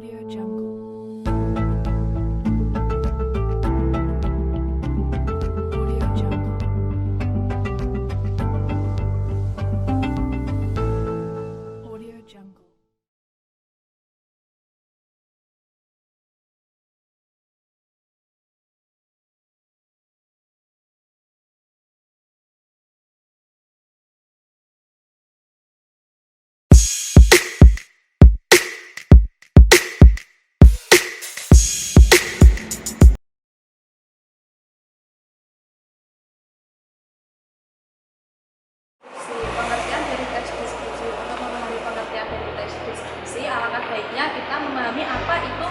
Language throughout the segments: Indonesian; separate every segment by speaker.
Speaker 1: Audio Jungle. Audio Jungle. Audio Jungle.
Speaker 2: Pengertian dari teks deskripsi. Untuk memahami pengertian dari teks deskripsi, alangkah baiknya kita memahami apa itu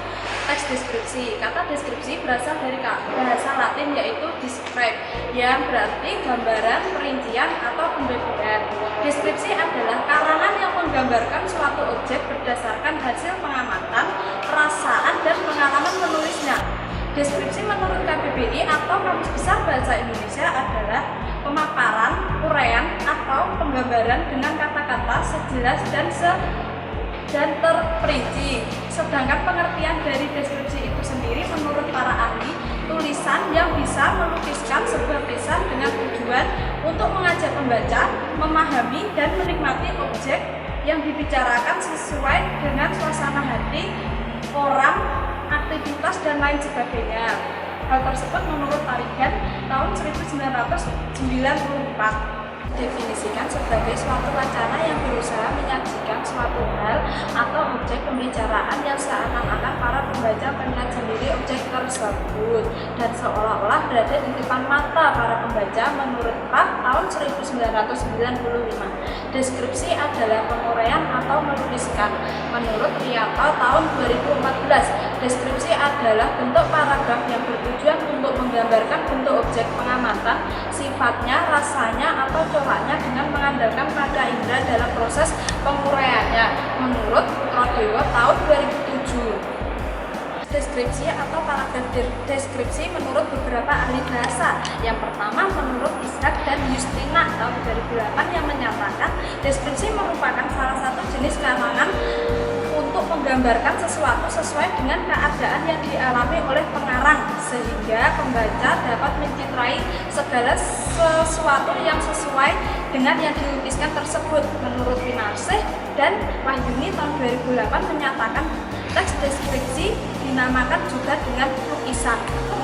Speaker 2: teks deskripsi. Kata deskripsi berasal dari bahasa Latin yaitu describe, yang berarti gambaran, perincian, atau pembeberan. Deskripsi adalah karangan yang menggambarkan suatu objek berdasarkan hasil pengamatan, perasaan, dan pengalaman penulisnya. Deskripsi menurut KBBI atau Kamus Besar Bahasa Indonesia adalah pemaparan, uraian, atau penggambaran dengan kata-kata sejelas dan terperinci. Sedangkan pengertian dari deskripsi itu sendiri menurut para ahli, tulisan yang bisa melukiskan sebuah pesan dengan tujuan untuk mengajak pembaca memahami dan menikmati objek yang dibicarakan sesuai dengan suasana hati, orang, aktivitas, dan lain sebagainya. Hal tersebut menurut Tarigan tahun 1994 definisikan sebagai suatu wacana yang berusaha menyajikan suatu hal atau objek pembicaraan yang seakan-akan para pembaca melihat sendiri objek tersebut dan seolah-olah berada di depan mata para pembaca. Menurut Pratt tahun 1995, deskripsi adalah penguraian atau melukiskan. Menurut Rianto tahun 2014, deskripsi adalah bentuk paragraf yang bertujuan untuk menggambarkan bentuk objek pengamatan, sifatnya, rasanya, atau coraknya dengan mengandalkan pada indera dalam proses penguraiannya. Menurut Rodewo tahun 2007, deskripsi atau paragraf deskripsi menurut beberapa ahli bahasa. Yang pertama menurut Ishak dan Justina tahun 2008 yang menyatakan deskripsi merupakan salah satu jenis karangan untuk menggambarkan sesuatu sesuai dengan keadaan yang dialami oleh pengarang, sehingga pembaca dapat mencitrai segala sesuatu yang sesuai dengan yang dilukiskan tersebut. Menurut Winarsih dan Wahyuni tahun 2008 menyatakan teks deskripsi dinamakan juga dengan lukisan.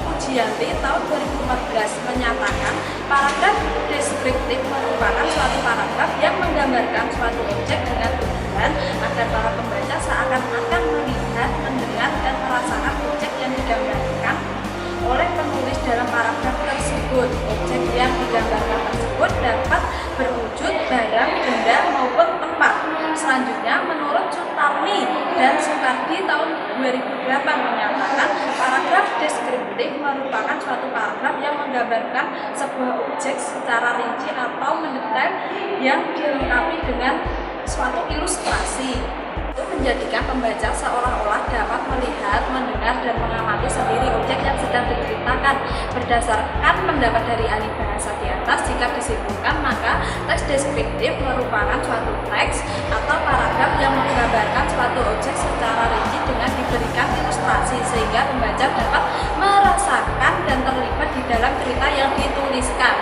Speaker 2: Pujianti tahun 2014 menyatakan paragraf deskriptif merupakan suatu paragraf yang menggambarkan suatu objek dengan tujuan agar para pembaca seakan-akan melihat, mendengar, dan merasakan objek yang digambarkan oleh penulis dalam paragraf tersebut. Objek yang digambarkan tersebut dapat berwujud barang, benda, maupun tempat. Selanjutnya, menurut Sutarni dan Soekardi tahun 2008 menyatakan paragraf deskriptif merupakan suatu paragraf yang menggambarkan sebuah objek secara rinci atau mendetail yang dilengkapi dengan suatu ilustrasi. Itu menjadikan pembaca seolah-olah dapat melihat, mendengar, dan mengamati sendiri objek yang sedang diceritakan. Berdasarkan pendapat dari ahli bahasa di atas, jika disimpulkan maka teks deskriptif merupakan suatu teks atau paragraf yang menggambarkan suatu objek secara rinci dengan diberikan ilustrasi sehingga pembaca dapat merasakan dan terlibat di dalam cerita yang dituliskan.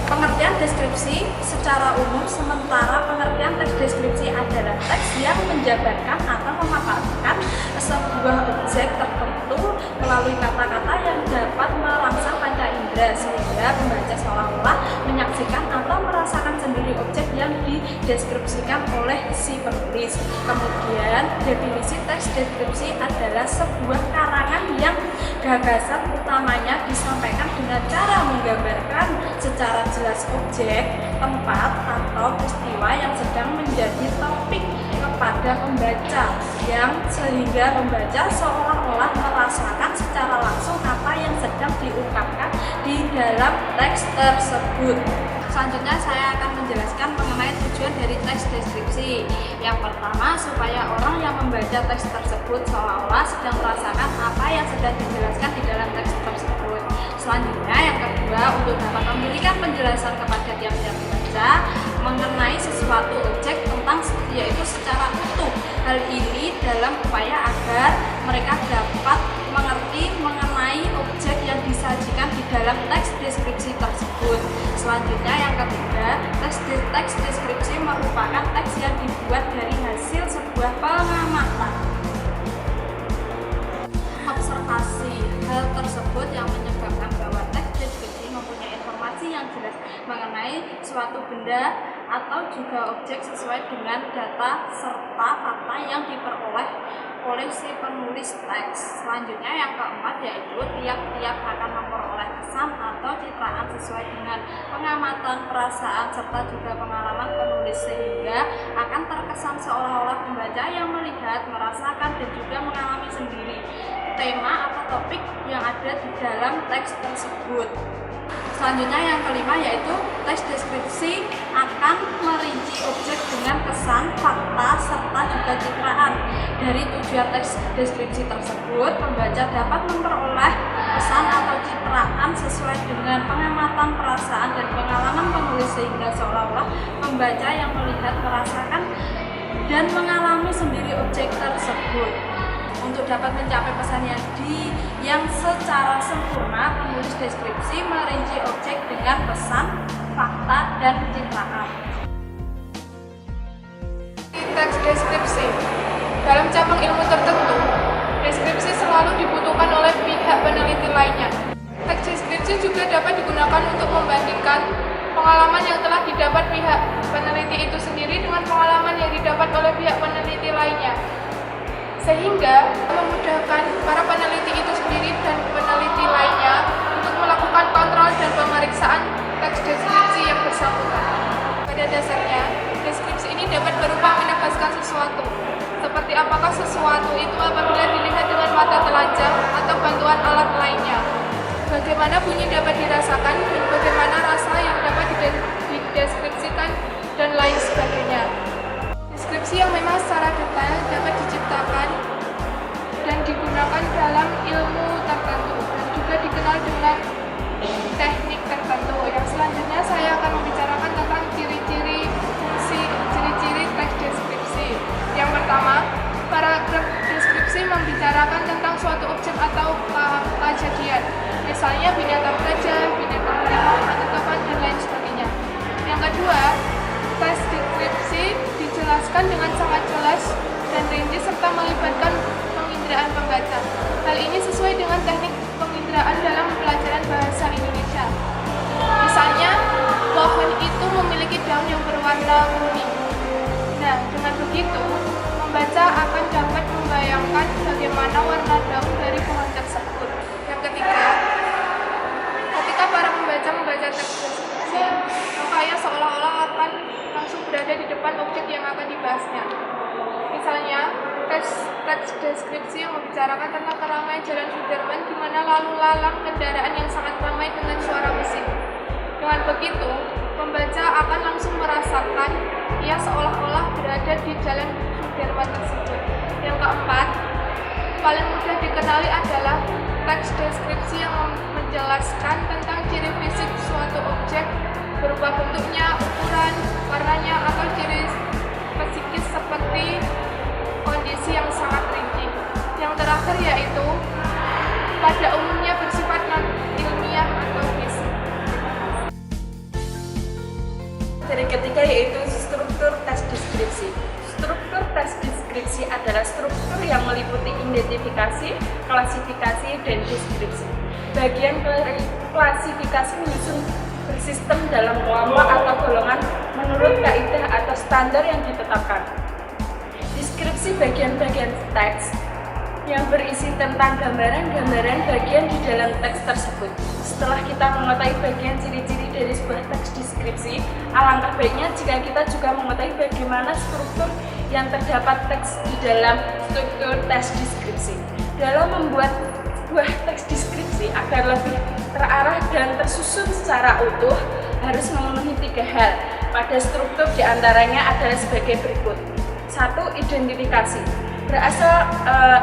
Speaker 2: Pengertian deskripsi secara umum, sementara pengertian teks deskripsi adalah teks yang menjabarkan atau memaparkan sebuah objek tertentu melalui kata-kata yang dapat merangsang panca indera sehingga pembaca seolah-olah menyaksikan atau merasakan sendiri objek yang dideskripsikan oleh si penulis. Kemudian, definisi teks deskripsi adalah sebuah karangan yang gagasan utamanya disampaikan dengan cara menggambarkan secara jelas objek, tempat, atau peristiwa yang sedang menjadi topik kepada pembaca, yang sehingga pembaca seolah-olah merasakan secara langsung apa yang sedang diungkapkan di dalam teks tersebut. Selanjutnya saya akan menjelaskan mengenai tujuan dari teks deskripsi. Yang pertama, supaya orang yang membaca teks tersebut seolah-olah sedang merasakan apa yang sedang dijelaskan di dalam teks tersebut. Selanjutnya, yang kedua, untuk dapat memberikan penjelasan kepada tiap-tiap pembaca mengenai sesuatu objek tentang yaitu secara utuh. Hal ini dalam upaya agar mereka dapat mengerti mengenai objek yang disajikan di dalam teks deskripsi tersebut. Selanjutnya yang ketiga, teks deskripsi merupakan teks yang dibuat dari hasil sebuah pengamatan. Observasi hal tersebut yang menyebabkan bahwa teks deskripsi mempunyai informasi yang jelas mengenai suatu benda atau juga objek sesuai dengan data serta fakta yang diperoleh oleh si penulis teks. Selanjutnya yang keempat yaitu tiap-tiap akan memperoleh kesan atau citraan sesuai dengan pengamatan, perasaan serta juga pengalaman penulis sehingga akan terkesan seolah-olah pembaca yang melihat, merasakan dan juga mengalami sendiri tema atau topik yang ada di dalam teks tersebut. Selanjutnya yang kelima yaitu teks deskripsi akan merinci objek dengan kesan, fakta, serta juga citraan. Dari tujuan teks deskripsi tersebut, pembaca dapat memperoleh kesan atau citraan sesuai dengan pengamatan, perasaan, dan pengalaman penulis sehingga seolah-olah pembaca yang melihat, merasakan, dan mengalami sendiri objek tersebut. Untuk dapat mencapai pesan yang secara sempurna, penulis deskripsi merinci objek dengan pesan, fakta, dan citraan.
Speaker 3: Teks deskripsi. Dalam cabang ilmu tertentu, deskripsi selalu dibutuhkan oleh pihak peneliti lainnya. Teks deskripsi juga dapat digunakan untuk membandingkan pengalaman yang telah didapat pihak peneliti itu sendiri dengan pengalaman yang didapat oleh pihak peneliti lainnya, sehingga memudahkan para peneliti itu sendiri dan peneliti lainnya untuk melakukan kontrol dan pemeriksaan teks deskripsi yang bersangkutan. Pada dasarnya, deskripsi ini dapat berupa menegaskan sesuatu, seperti apakah sesuatu itu apabila dilihat dengan mata telanjang atau bantuan alat lainnya, bagaimana bunyi dapat dirasakan dan bagaimana rasa yang dapat dideskripsikan, dan lain sebagainya. Deskripsi yang memang secara detail dapat diciptakan dan digunakan dalam ilmu tertentu dan juga dikenal dengan teknik tertentu. Yang selanjutnya saya akan membicarakan tentang ciri-ciri teks deskripsi. Yang pertama, paragraf deskripsi membicarakan tentang suatu objek atau kejadian, misalnya binatang gajah, binatang harimau, atau topan, dan lain sebagainya. Yang kedua, teks deskripsi dijelaskan dengan sangat jelas dan rinci serta melibatkan penginderaan pembaca. Hal ini sesuai dengan teknik penginderaan dalam pelajaran bahasa Indonesia. Misalnya, pohon itu memiliki daun yang berwarna kuning. Nah, dengan begitu, pembaca akan dapat membayangkan bagaimana warna daun dari pohon tersebut. Yang ketiga, ketika para pembaca membaca teks deskripsi, maka ia seolah-olah akan langsung berada di depan objek yang akan dibahasnya. Misalnya, teks deskripsi yang membicarakan tentang keramaian Jalan Sudirman di mana lalu lalang kendaraan yang sangat ramai dengan suara musik. Dengan begitu, pembaca akan langsung merasakan ia seolah-olah berada di Jalan Sudirman tersebut. Yang keempat, paling mudah dikenali adalah teks deskripsi yang menjelaskan tentang ciri fisik suatu objek berupa bentuknya, ukuran, warnanya, atau ciri psikis seperti kondisi yang sangat rinci. Yang terakhir yaitu pada umumnya bersifat non-ilmiah atau fisik.
Speaker 2: Dari ketiga yaitu struktur teks deskripsi. Struktur teks deskripsi adalah struktur yang meliputi identifikasi, klasifikasi, dan deskripsi. Bagian klasifikasi menyusun bersistem dalam kelompok atau golongan menurut kaidah atau standar yang ditetapkan. Deskripsi bagian-bagian teks yang berisi tentang gambaran-gambaran bagian di dalam teks tersebut. Setelah kita mengetahui bagian ciri-ciri dari sebuah teks deskripsi, alangkah baiknya jika kita juga mengetahui bagaimana struktur yang terdapat teks di dalam struktur teks deskripsi. Dalam membuat sebuah teks deskripsi agar lebih terarah dan tersusun secara utuh, harus memenuhi 3 hal. Pada struktur diantaranya adalah sebagai berikut. 1. Identifikasi.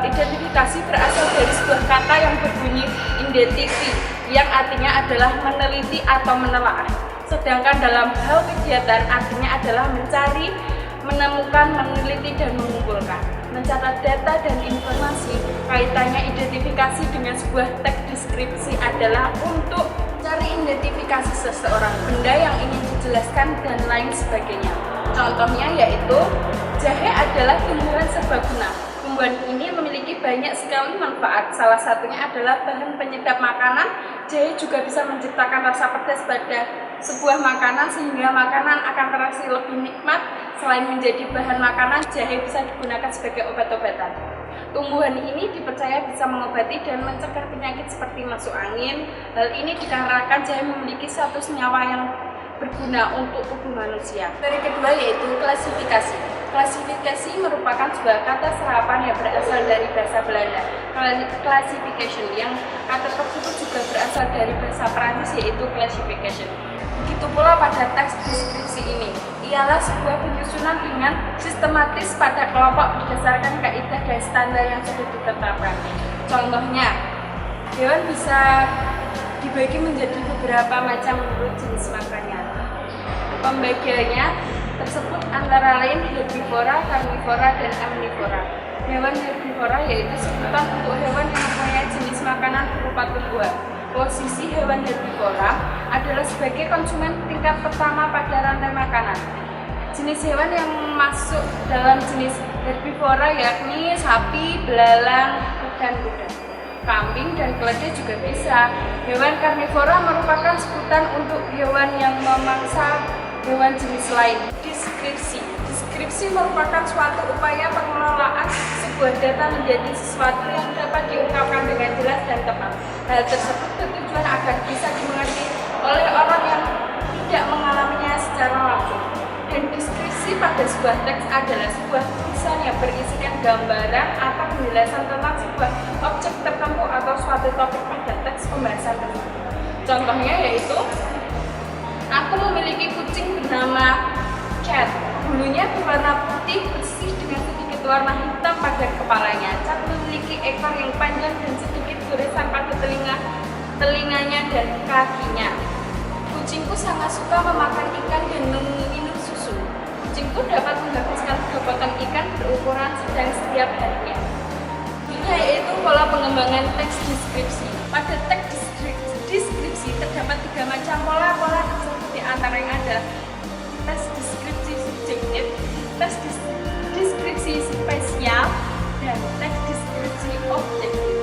Speaker 2: Identifikasi berasal dari sebuah kata yang berbunyi identity, yang artinya adalah meneliti atau menelaah. Sedangkan dalam hal kegiatan artinya adalah mencari, menemukan, meneliti, dan mengumpulkan, mencatat data dan informasi. Kaitannya identifikasi dengan sebuah teks deskripsi adalah untuk cari identifikasi seseorang, benda yang ingin dijelaskan, dan lain sebagainya. Contohnya yaitu, jahe adalah tumbuhan serbaguna. Tumbuhan ini memiliki banyak sekali manfaat. Salah satunya adalah bahan penyedap makanan. Jahe juga bisa menciptakan rasa pedas pada sebuah makanan sehingga makanan akan terasa lebih nikmat. Selain menjadi bahan makanan, jahe bisa digunakan sebagai obat-obatan. Tumbuhan ini dipercaya bisa mengobati dan mencegah penyakit seperti masuk angin. Hal ini dikarenakan jahe memiliki satu senyawa yang berguna untuk tubuh manusia. Materi kedua yaitu klasifikasi. Klasifikasi merupakan sebuah kata serapan yang berasal dari bahasa Belanda. Classification, yang kata tersebut juga berasal dari bahasa Prancis yaitu classification. Begitu pula pada teks deskripsi ini, ialah sebuah penyusunan dengan sistematis pada kelompok berdasarkan kaidah dan standar yang sudah ditetapkan. Contohnya, hewan bisa dibagi menjadi beberapa macam menurut jenis makannya. Pembagiannya tersebut antara lain herbivora, karnivora, dan omnivora. Hewan herbivora yaitu sebutan untuk hewan yang mempunyai jenis makanan berupa tumbuhan. Posisi hewan herbivora adalah sebagai konsumen tingkat pertama pada rantai makanan. Jenis hewan yang masuk dalam jenis herbivora yakni sapi, belalang, dan kuda. Kambing dan keledai juga bisa. Hewan karnivora merupakan sebutan untuk hewan yang memangsa hewan jenis lain. Deskripsi merupakan suatu upaya pengelolaan sebuah data menjadi sesuatu yang dapat diungkapkan dengan jelas dan tepat. Hal tersebut bertujuan agar bisa dimengerti oleh orang yang tidak mengalaminya secara langsung. Dan deskripsi pada sebuah teks adalah sebuah tulisan yang berisikan gambaran atau penjelasan tentang sebuah objek tertentu atau suatu topik pada teks pembahasan tersebut. Contohnya yaitu, aku memiliki kucing bernama Cat. Bulunya berwarna putih bersih dengan sedikit warna hitam pada kepalanya. Cat memiliki ekor yang panjang dan sedikit goresan pada telinganya dan kakinya. Kucingku sangat suka memakan ikan dan minum susu. Kucingku dapat menghabiskan 3 potong ikan berukuran sedang setiap harinya. Ini yaitu pola pengembangan teks deskripsi. Pada teks deskripsi terdapat 3 macam pola tersebut, di antaranya adalah teks deskripsi subjektif, teks deskripsi spesial, dan teks deskripsi objektif.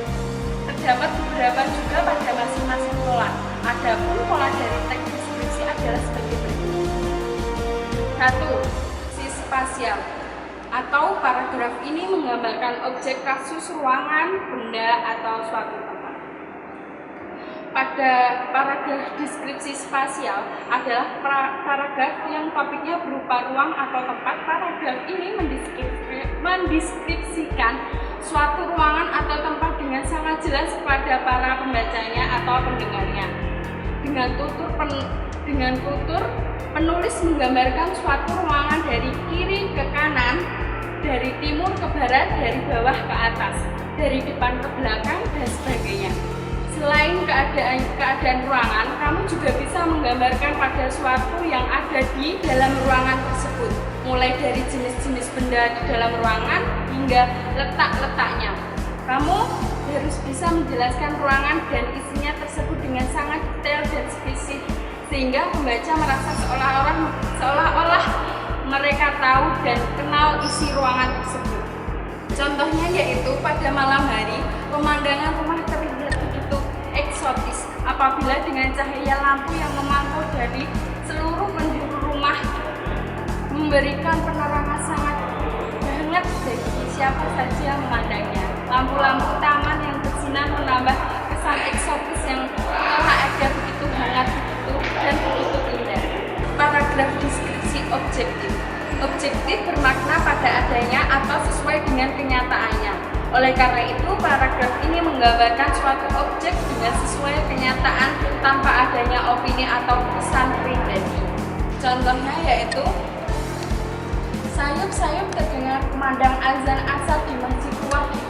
Speaker 2: Terdapat beberapa juga pada masing-masing pola. Adapun pola dari teks deskripsi adalah sebagai berikut. 1. Si spasial atau paragraf ini menggambarkan objek, kasus, ruangan, benda, atau suatu tempat. Pada paragraf deskripsi spasial adalah paragraf yang topiknya berupa ruang atau tempat. Paragraf ini mendeskripsikan suatu ruangan atau tempat dengan sangat jelas kepada para pembacanya atau pendengarnya. Dengan tutur, penulis menggambarkan suatu ruangan dari kiri ke kanan, dari timur ke barat, dari bawah ke atas, dari depan ke belakang, dan sebagainya. Selain keadaan ruangan, kamu juga bisa menggambarkan pada suatu yang ada di dalam ruangan tersebut, mulai dari jenis-jenis benda di dalam ruangan hingga letak-letaknya. Kamu harus bisa menjelaskan ruangan dan isinya tersebut dengan sangat detail dan spesifik, sehingga pembaca merasa seolah-olah mereka tahu dan kenal isi ruangan tersebut. Contohnya yaitu pada malam hari, pemandangan rumah terlihat begitu eksotis apabila dengan cahaya lampu yang memantul dari seluruh penjuru rumah memberikan penerangan sangat hangat bagi siapa saja yang memandangnya. Lampu-lampu taman yang bersinar menambah kesan eksotis yang telah ada begitu hangat dan begitu indah. Paragraf deskripsi objektif. Objektif bermakna pada adanya atau sesuai dengan kenyataannya. Oleh karena itu, paragraf ini menggambarkan suatu objek dengan sesuai kenyataan tanpa adanya opini atau kesan pribadi. Contohnya yaitu, sayup-sayup terdengar kumandang azan asar di masjid tua di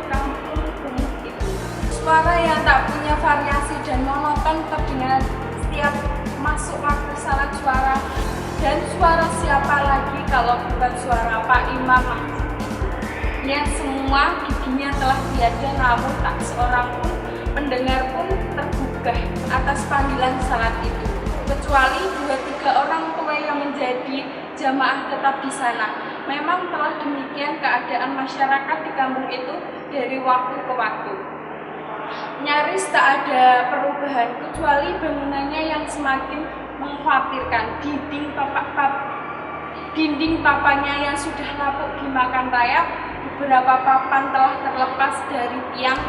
Speaker 2: kampung kumuh itu. Suara yang tak punya variasi dan monoton terdengar setiap masuklah kesalahan suara. Dan suara siapa lagi kalau bukan suara Pak Imam yang semua giginya telah tiada, namun tak seorang pun pendengar pun tergugah atas panggilan salat itu, kecuali 2-3 orang tua yang menjadi jamaah tetap di sana. Memang telah demikian keadaan masyarakat di kampung itu dari waktu ke waktu. Nyaris tak ada perubahan kecuali bangunannya yang semakin mengkhawatirkan. Dinding papanya yang sudah lapuk dimakan rayap, beberapa papan telah terlepas dari tiang,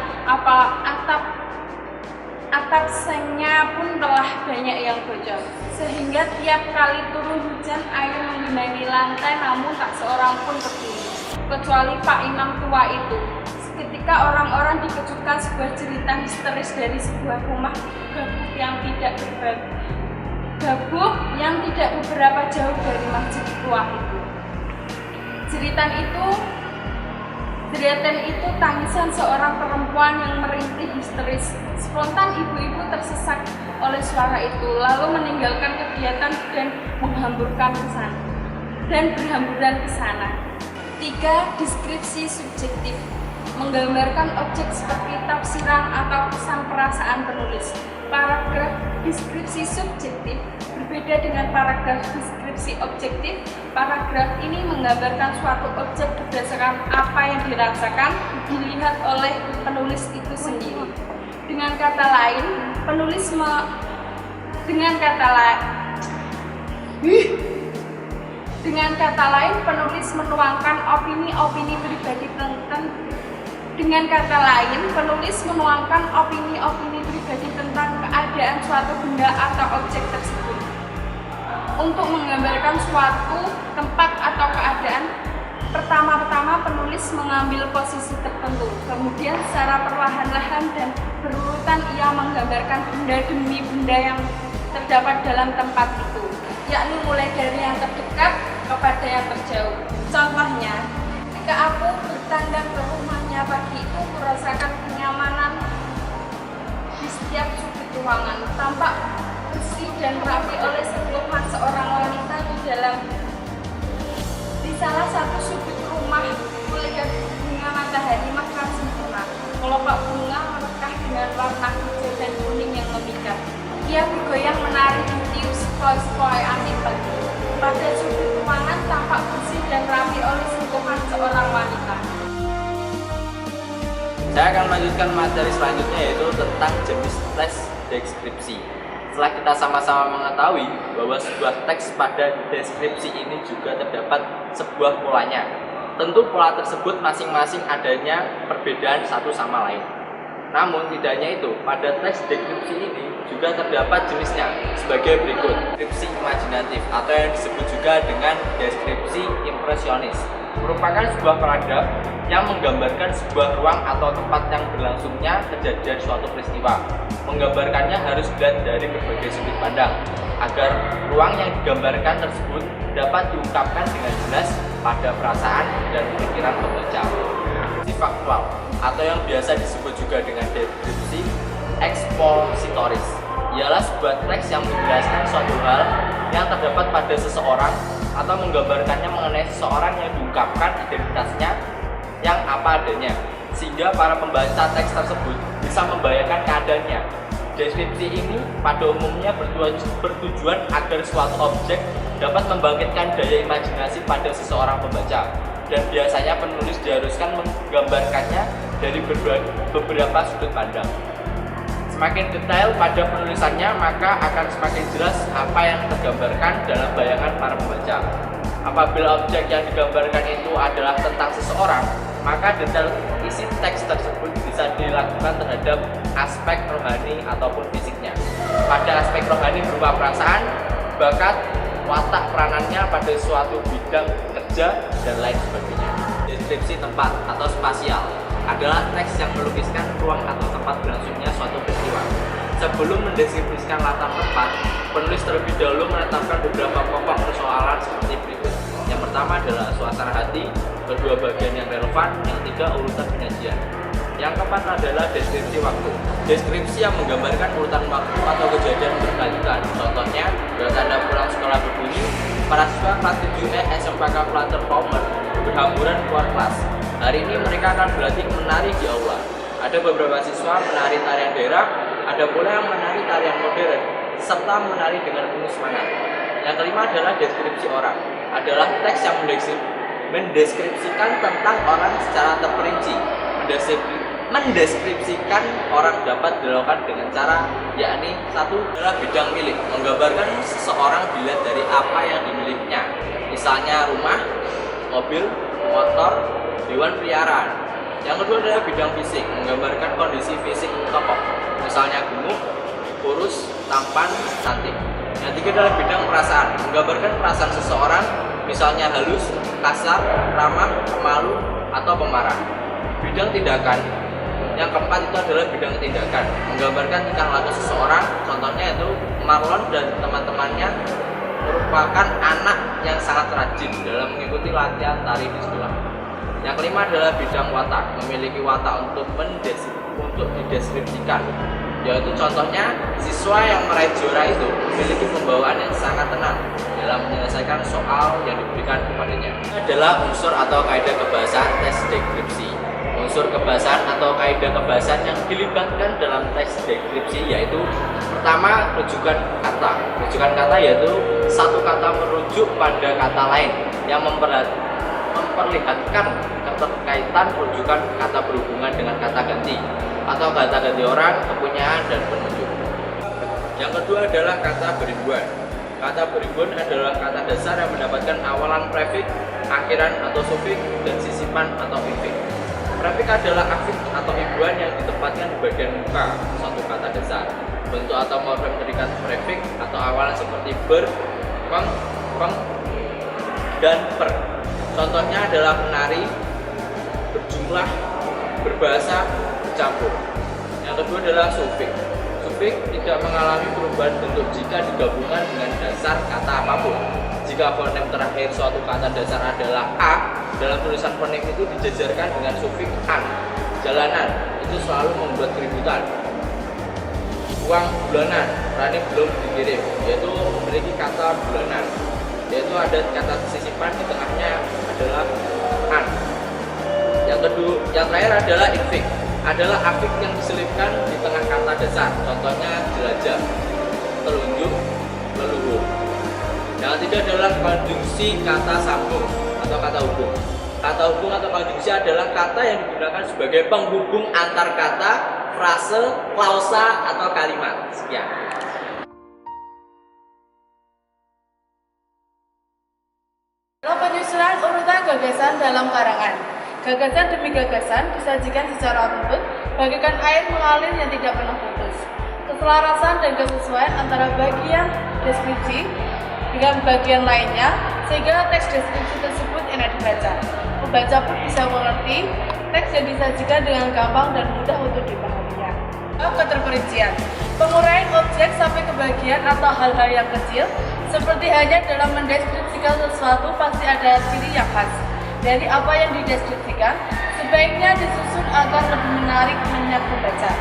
Speaker 2: atap sengnya pun telah banyak yang bocor, sehingga tiap kali turun hujan air menggenangi lantai, namun tak seorang pun berdiri, kecuali Pak Imam tua itu. Seketika orang-orang dikejutkan sebuah cerita histeris dari sebuah rumah gabuh yang tidak beberapa jauh dari masjid tua itu. Jeritan itu tangisan seorang perempuan yang merintih histeris. Spontan ibu-ibu tersesak oleh suara itu, lalu meninggalkan kegiatan dan berhamburan ke sana. 3. Deskripsi subjektif menggambarkan objek seperti tafsiran atau pesan perasaan penulis. Paragraf deskripsi subjektif berbeda dengan paragraf deskripsi objektif. Paragraf ini menggambarkan suatu objek berdasarkan apa yang dirasakan, dilihat oleh penulis itu sendiri. Dengan kata lain, penulis menuangkan opini-opini pribadi tentang keadaan suatu benda atau objek tersebut. Untuk menggambarkan suatu tempat atau keadaan, pertama-tama penulis mengambil posisi tertentu, kemudian secara perlahan-lahan dan berurutan ia menggambarkan benda demi benda yang terdapat dalam tempat itu, yakni mulai dari yang terdekat kepada yang terjauh. Contohnya, ketika aku bertandang ke rumahnya pagi itu, merasakan kenyamanan di setiap sudut ruangan, tampak bersih dan rapi oleh sentuhan seorang wanita di salah satu sudut rumah. Melihat bunga matahari mekar sempurna, kelompok bunga merekah dengan warna hijau dan kuning yang memikat. Ia bergoyang menari meniup sepoi-sepoi angin pagi. Pada sudut ruangan tampak bersih dan rapi oleh sentuhan seorang wanita.
Speaker 4: Saya akan melanjutkan materi selanjutnya, yaitu tentang jenis teks deskripsi. Setelah kita sama-sama mengetahui bahwa sebuah teks pada deskripsi ini juga terdapat sebuah polanya. Tentu pola tersebut masing-masing adanya perbedaan satu sama lain. Namun tidak hanya itu, pada teks deskripsi ini juga terdapat jenisnya sebagai berikut. Deskripsi imajinatif atau yang disebut juga dengan deskripsi impresionis merupakan sebuah paragraf yang menggambarkan sebuah ruang atau tempat yang berlangsungnya kejadian suatu peristiwa. Menggambarkannya harus dilihat dari berbagai sudut pandang agar ruang yang digambarkan tersebut dapat diungkapkan dengan jelas pada perasaan dan pikiran pembaca. Deskripsi faktual atau yang biasa disebut juga dengan deskripsi ekspositoris ialah sebuah teks yang menjelaskan suatu hal yang terdapat pada seseorang atau menggambarkannya mengenai seseorang yang diungkapkan identitasnya yang apa adanya, sehingga para pembaca teks tersebut bisa membayangkan keadaannya. Deskripsi ini pada umumnya bertujuan agar suatu objek dapat membangkitkan daya imajinasi pada seseorang pembaca, dan biasanya penulis diharuskan menggambarkannya dari beberapa sudut pandang. Semakin detail pada penulisannya, maka akan semakin jelas apa yang tergambarkan dalam bayangan para pembaca. Apabila objek yang digambarkan itu adalah tentang seseorang, maka detail isi teks tersebut bisa dilakukan terhadap aspek rohani ataupun fisiknya. Pada aspek rohani berupa perasaan, bakat, watak peranannya pada suatu bidang kerja, dan lain sebagainya. Deskripsi tempat atau spasial adalah teks yang melukiskan ruang atau tempat berlangsungnya suatu peristiwa. Sebelum mendeskripsikan latar tempat, penulis terlebih dahulu menetapkan beberapa pokok persoalan seperti berikut. Yang pertama adalah suasana hati, kedua bagian yang relevan, yang tiga urutan penyajian. Yang keempat adalah deskripsi waktu. Deskripsi yang menggambarkan urutan waktu atau kejadian berkelanjutan. Contohnya, bila tanda pulang sekolah berbunyi, para siswa kelas 7E SMPK Flutter Former berhamburan keluar kelas. Hari ini mereka akan berlatih menari di aula. Ada beberapa siswa menari tarian daerah, ada pula yang menari tarian modern, serta menari dengan penuh semangat. Yang kelima adalah deskripsi orang. Adalah teks yang mendeskripsikan tentang orang secara terperinci. Mendeskripsikan orang dapat dilakukan dengan cara, yakni satu adalah bidang milik, menggambarkan seseorang dilihat dari apa yang dimilikinya, misalnya rumah, mobil, motor, hewan peliharaan. Yang kedua adalah bidang fisik, menggambarkan kondisi fisik tokoh, misalnya gemuk, kurus, tampan, cantik. Yang tiga adalah bidang perasaan, menggambarkan perasaan seseorang, misalnya halus, kasar, ramah, pemalu, atau pemarah. Bidang tindakan, yang keempat itu adalah bidang tindakan, menggambarkan tingkah laku seseorang, contohnya itu Marlon dan teman-temannya merupakan anak yang sangat rajin dalam mengikuti latihan tari di sekolah. Yang kelima adalah bidang watak, memiliki watak untuk dideskripsikan, yaitu contohnya siswa yang meraih juara itu memiliki pembawaan yang sangat tenang dalam menyelesaikan soal yang diberikan kepadanya. Ini adalah unsur atau kaidah kebahasaan tes deskripsi. Unsur kebahasaan atau kaidah kebahasaan yang dilibatkan dalam tes deskripsi yaitu pertama, rujukan kata. Rujukan kata yaitu satu kata merujuk pada kata lain yang memperlihatkan keterkaitan rujukan kata berhubungan dengan kata ganti atau kata ganti orang, kepunyaan, dan penunjuk. Yang kedua adalah kata beribuan. Kata beribuan adalah kata dasar yang mendapatkan awalan prefik, akhiran atau sufiks, dan sisipan atau infik. Prefik adalah afiks atau ibuan yang ditempatkan di bagian muka suatu kata dasar. Bentuk atau morfem dari kata prefik atau awalan seperti ber, peng, dan per. Contohnya adalah menari, berjumlah, berbahasa, bercampur. Yang kedua adalah sufiks. Sufiks tidak mengalami perubahan bentuk jika digabungkan dengan dasar kata apapun. Jika fonem terakhir suatu kata dasar adalah a, dalam tulisan fonem itu dijajarkan dengan sufiks an. Jalanan itu selalu membuat keributan. Uang bulanan, Rani belum dikirim, yaitu memiliki kata bulanan. Yaitu ada kata sisipan di tengahnya adalah an. Yang terakhir adalah infik. Adalah afik yang diselipkan di tengah kata dasar. Contohnya jelajah, telunjuk, leluhur. Yang ketiga adalah konjungsi kata sambung atau kata hubung. Kata hubung atau konjungsi adalah kata yang digunakan sebagai penghubung antar kata, frase, klausa, atau kalimat. Sekian.
Speaker 5: Penyusunan urutan gagasan dalam karangan. Gagasan demi gagasan disajikan secara runtut, bagaikan air mengalir yang tidak pernah putus. Keselarasan dan kesesuaian antara bagian deskripsi dengan bagian lainnya, sehingga teks deskripsi tersebut enak dibaca. Pembaca pun bisa mengerti teks yang disajikan dengan gampang dan mudah untuk dipahaminya. Keterperincian, penguraian objek sampai ke bagian atau hal-hal yang kecil, seperti hanya dalam mendeskripsikan sesuatu pasti ada ciri yang khas dari apa yang dideskripsikan, sebaiknya disusun agar lebih menarik minat pembaca.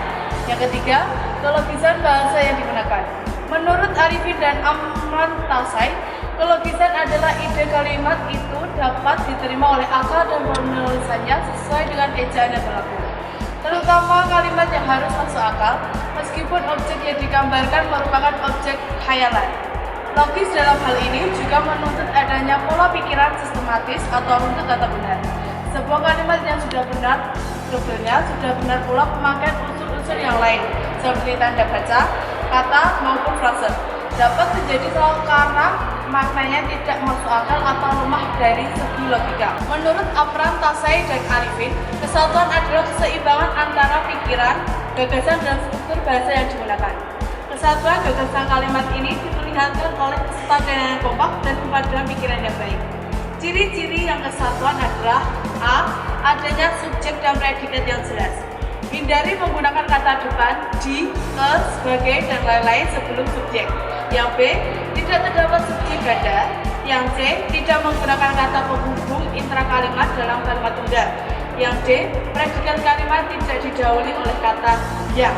Speaker 5: Yang ketiga, kelogisan bahasa yang digunakan. Menurut Arifin dan Amran Tausai, kelogisan adalah ide kalimat itu dapat diterima oleh akal dan penulisannya sesuai dengan ejaan yang berlaku. Terutama kalimat yang harus masuk akal, meskipun objek yang digambarkan merupakan objek khayalan. Logis dalam hal ini juga menuntut adanya pola pikiran sistematis atau runtut atau benar. Sebuah kalimat yang sudah benar, strukturnya sudah benar pula pemakaian unsur-unsur yang lain, seperti tanda baca, kata maupun frase. Dapat terjadi salah karena maknanya tidak masuk akal atau lemah dari segi logika. Menurut Amran Tausai dan Arifin, kesatuan adalah keseimbangan antara pikiran, gagasan, dan struktur bahasa yang digunakan. Kesatuan gagasan kalimat ini diperlihatkan oleh kesepakatan yang kompak dan kepaduan pikiran yang baik. Ciri-ciri yang kesatuan adalah a. Adanya subjek dan predikat yang jelas. Hindari menggunakan kata depan, di, ke, sebagai, dan lain-lain sebelum subjek. Yang B. Tidak terdapat subjek ganda. Yang C. Tidak menggunakan kata penghubung intrakalimat dalam kalimat tunggal. Yang D, predikat kalimat tidak didahului oleh kata yang.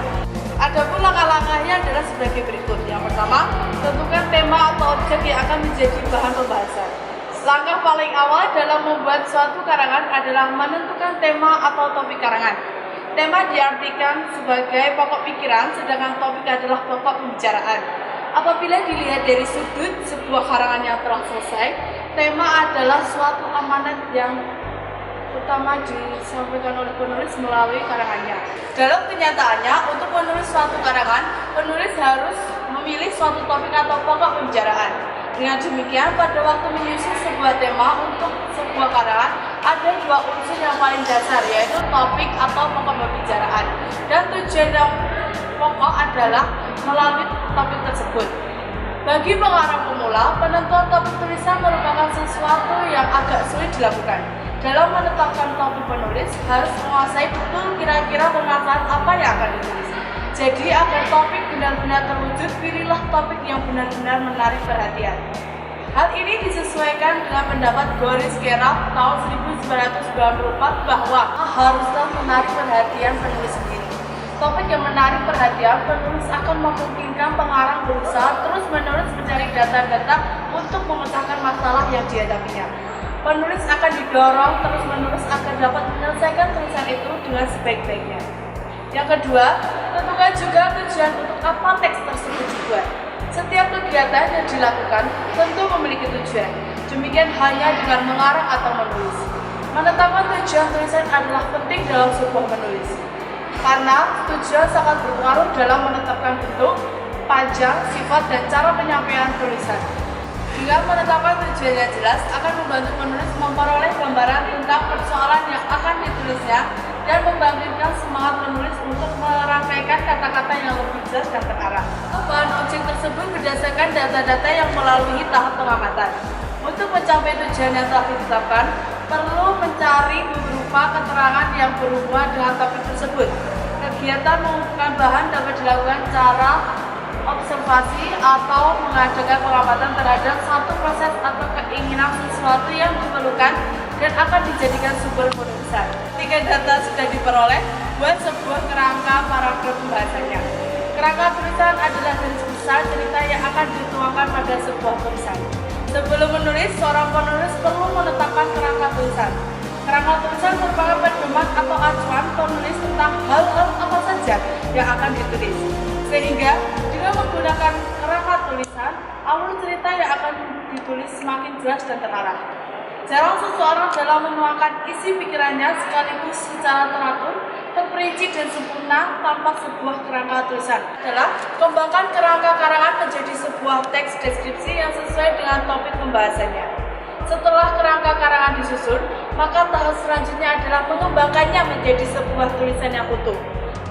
Speaker 5: Adapun langkah-langkahnya adalah sebagai berikut. Yang pertama, tentukan tema atau objek yang akan menjadi bahan pembahasan. Langkah paling awal dalam membuat suatu karangan adalah menentukan tema atau topik karangan. Tema diartikan sebagai pokok pikiran, sedangkan topik adalah pokok pembicaraan. Apabila dilihat dari sudut sebuah karangan yang telah selesai, tema adalah suatu amanat yang utama disampaikan oleh penulis melalui karangannya. Dalam kenyataannya, untuk menulis suatu karangan, penulis harus memilih suatu topik atau pokok pembicaraan. Dengan demikian, pada waktu menyusun sebuah tema untuk sebuah karangan, ada dua unsur yang paling dasar, yaitu topik atau pokok pembicaraan. Dan tujuan yang pokok adalah melalui topik tersebut. Bagi pengarang pemula, penentuan topik tulisan merupakan sesuatu yang agak sulit dilakukan. Dalam menetapkan topik, penulis harus menguasai betul kira-kira permasalahan apa yang akan ditulis. Jadi agar topik benar-benar terwujud, pilihlah topik yang benar-benar menarik perhatian. Hal ini disesuaikan dengan pendapat Boris Karloff tahun 1994 bahwa haruslah menarik perhatian penulis sendiri. Topik yang menarik perhatian penulis akan memungkinkan pengarang berusaha terus-menerus mencari data-data untuk memecahkan masalah yang dihadapinya. Penulis akan didorong terus-menerus agar dapat menyelesaikan tulisan itu dengan sebaik-baiknya. Yang kedua, tentukan juga tujuan untuk apa teks tersebut dibuat. Setiap kegiatan yang dilakukan tentu memiliki tujuan. Demikian halnya dengan mengarang atau menulis. Menetapkan tujuan tulisan adalah penting dalam sebuah menulis. Karena tujuan sangat berpengaruh dalam menetapkan bentuk, panjang, sifat, dan cara penyampaian tulisan. Dengan menetapkan tujuan yang jelas akan membantu penulis memperoleh gambaran tentang persoalan yang akan ditulisnya dan membangkitkan semangat penulis untuk merangkaikan kata-kata yang lebih jelas dan terarah. Bahan objek tersebut berdasarkan data-data yang melalui tahap pengamatan. Untuk mencapai tujuan yang telah ditetapkan, perlu mencari beberapa keterangan yang berhubungan dengan topik tersebut. Kegiatan mengumpulkan bahan dapat dilakukan secara observasi atau mengadakan pengamatan terhadap satu proses atau keinginan sesuatu yang diperlukan dan akan dijadikan sumber penulisan. Ketika data sudah diperoleh, buat sebuah kerangka paragraf pembahasannya. Kerangka tulisan adalah garis besar cerita yang akan dituangkan pada sebuah tulisan. Sebelum menulis, seorang penulis perlu menetapkan kerangka tulisan. Kerangka tulisan merupakan pedoman atau acuan penulis tentang hal-hal apa saja yang akan ditulis. Sehingga dengan menggunakan kerangka tulisan, alur cerita yang akan ditulis semakin jelas dan terarah. Jarang seseorang dalam menuangkan isi pikirannya sekaligus secara teratur, terperinci dan sempurna tanpa sebuah kerangka tulisan. Adalah kembangkan kerangka karangan menjadi sebuah teks deskripsi yang sesuai dengan topik pembahasannya. Setelah kerangka karangan disusun, maka tahap selanjutnya adalah mengembangkannya menjadi sebuah tulisan yang utuh.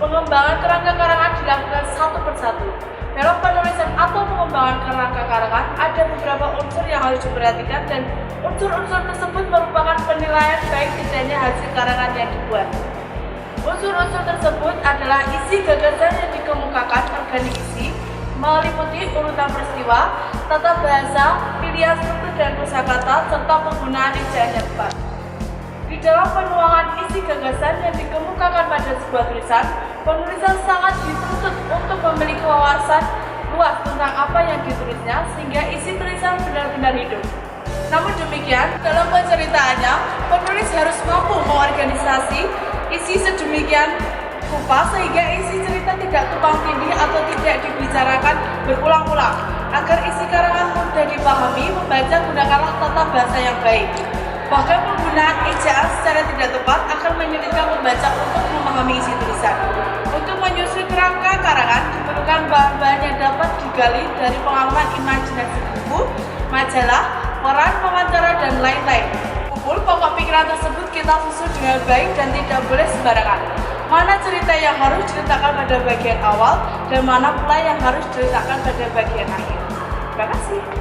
Speaker 5: Pengembangan kerangka karangan dilakukan satu persatu. Dalam penulisan atau pengembangan kerangka karangan, ada beberapa unsur yang harus diperhatikan dan unsur-unsur tersebut merupakan penilaian baik tidaknya hasil karangan yang dibuat. Unsur-unsur tersebut adalah isi gagasan yang dikemukakan, organik isi, meliputi urutan peristiwa, tata bahasa, pilihan struktur dan kosakata, serta penggunaan ejaan yang tepat. Di dalam penuangan isi gagasan yang dikemukakan pada sebuah tulisan, penulisan sangat dituntut untuk memiliki wawasan luas tentang apa yang ditulisnya sehingga isi tulisan benar-benar hidup. Namun demikian, dalam penceritaannya, penulis harus mampu mengorganisasi isi sedemikian rupa sehingga isi cerita tidak tumpang tindih atau tidak dibicarakan berulang-ulang. Agar isi karangan mudah dipahami, membaca gunakanlah tata bahasa yang baik. Bahkan penggunaan ejaan secara tidak tepat akan menyulitkan pembaca untuk memahami isi tulisan. Untuk menyusun kerangka karangan diperlukan bahan-bahan yang dapat digali dari pengalaman imajinasi buku, majalah, koran, wawancara, dan lain-lain. Kumpul pokok pikiran tersebut kita susun dengan baik dan tidak boleh sembarangan. Mana cerita yang harus diletakkan pada bagian awal dan mana pula yang harus diletakkan pada bagian akhir. Terima kasih.